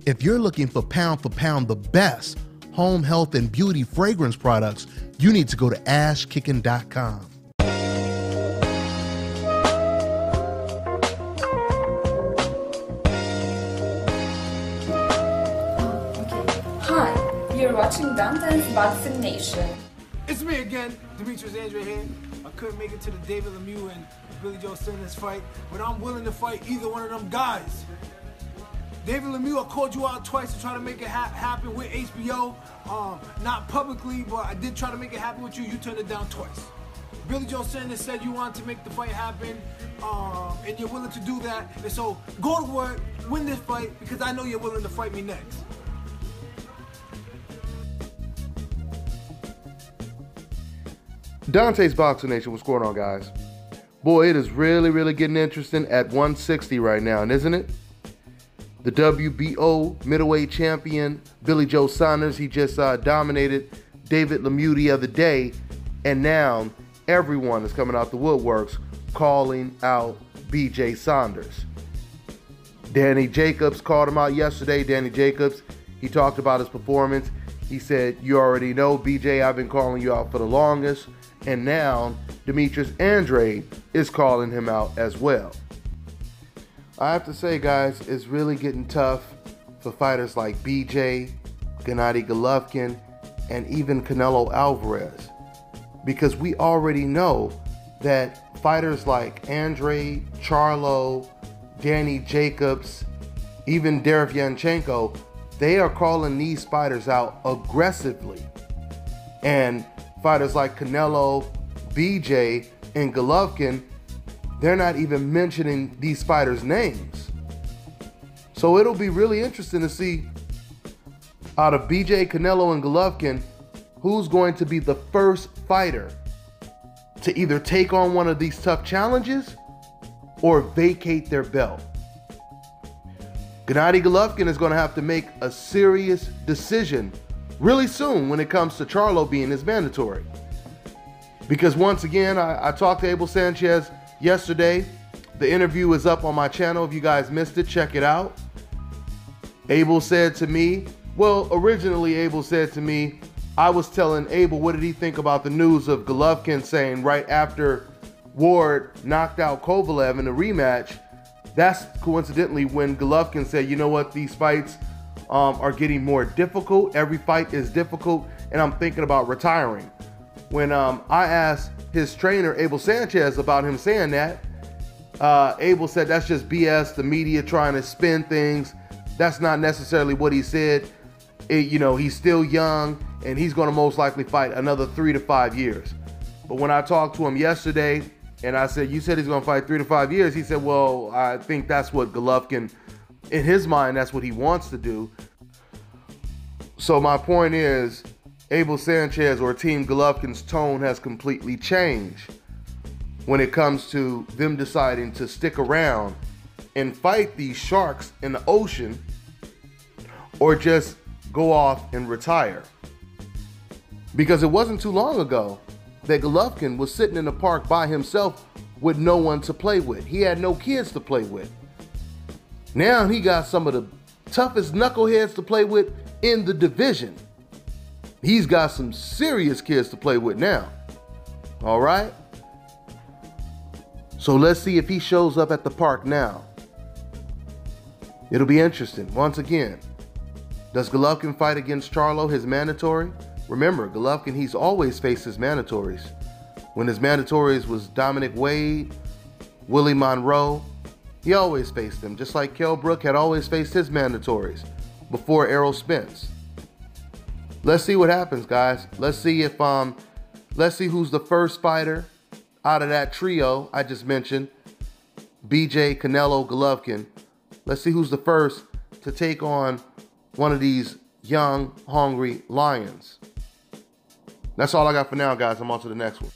If you're looking for pound the best home health and beauty fragrance products, you need to go to ashkickin.com. Hi, you're watching Dontaesboxingnation. It's me again, D.Andrade here. I couldn't make it to the David Lemieux and Billy Joe Saunders fight, but I'm willing to fight either one of them guys. David Lemieux, I called you out twice to try to make it happen with HBO. Not publicly, but I did try to make it happen with you. You turned it down twice. Billy Joe Saunders said you wanted to make the fight happen, and you're willing to do that. And so go to work, win this fight, because I know you're willing to fight me next. Dontaesboxingnation, what's going on, guys? Boy, it is really getting interesting at 160 right now, isn't it? The WBO middleweight champion, Billy Joe Saunders, he just dominated David Lemieux the other day, and now everyone is coming out the woodworks calling out BJ Saunders. Danny Jacobs called him out yesterday. Danny Jacobs, he talked about his performance. He said, you already know, BJ, I've been calling you out for the longest. And now D.Andrade is calling him out as well. I have to say, guys, it's really getting tough for fighters like BJ, Gennady Golovkin, and even Canelo Alvarez. Because we already know that fighters like Andrade, Charlo, Danny Jacobs, even Derevyanchenko, they are calling these fighters out aggressively. And fighters like Canelo, BJ, and Golovkin, they're not even mentioning these fighters' names. So it'll be really interesting to see out of BJ, Canelo, and Golovkin, who's going to be the first fighter to either take on one of these tough challenges or vacate their belt. Gennady Golovkin is going to have to make a serious decision really soon when it comes to Charlo being his mandatory. Because once again, I talked to Abel Sanchez yesterday. The interview is up on my channel. If you guys missed it, check it out. Abel said to me, well, originally Abel said to me, I was telling Abel what did he think about the news of Golovkin saying right after Ward knocked out Kovalev in the rematch. That's coincidentally when Golovkin said, you know what, these fights are getting more difficult. Every fight is difficult, and I'm thinking about retiring. When I asked his trainer, Abel Sanchez, about him saying that, Abel said that's just BS, the media trying to spin things. That's not necessarily what he said. He's still young, and he's going to most likely fight another 3 to 5 years. But when I talked to him yesterday, and I said, you said he's going to fight 3 to 5 years, he said, well, I think that's what Golovkin, in his mind, that's what he wants to do. So my point is, Abel Sanchez or Team Golovkin's tone has completely changed when it comes to them deciding to stick around and fight these sharks in the ocean or just go off and retire. Because it wasn't too long ago that Golovkin was sitting in the park by himself with no one to play with. He had no kids to play with. Now he got some of the toughest knuckleheads to play with in the division. He's got some serious kids to play with now. All right? So let's see if he shows up at the park now. It'll be interesting. Once again, does Golovkin fight against Charlo, his mandatory? Remember, Golovkin, he's always faced his mandatories. When his mandatories was Dominic Wade, Willie Monroe, he always faced them, just like Kell Brook had always faced his mandatories before Errol Spence. Let's see what happens, guys. Let's see who's the first fighter out of that trio I just mentioned, BJ, Canelo, Golovkin. Let's see who's the first to take on one of these young, hungry lions. That's all I got for now, guys. I'm on to the next one.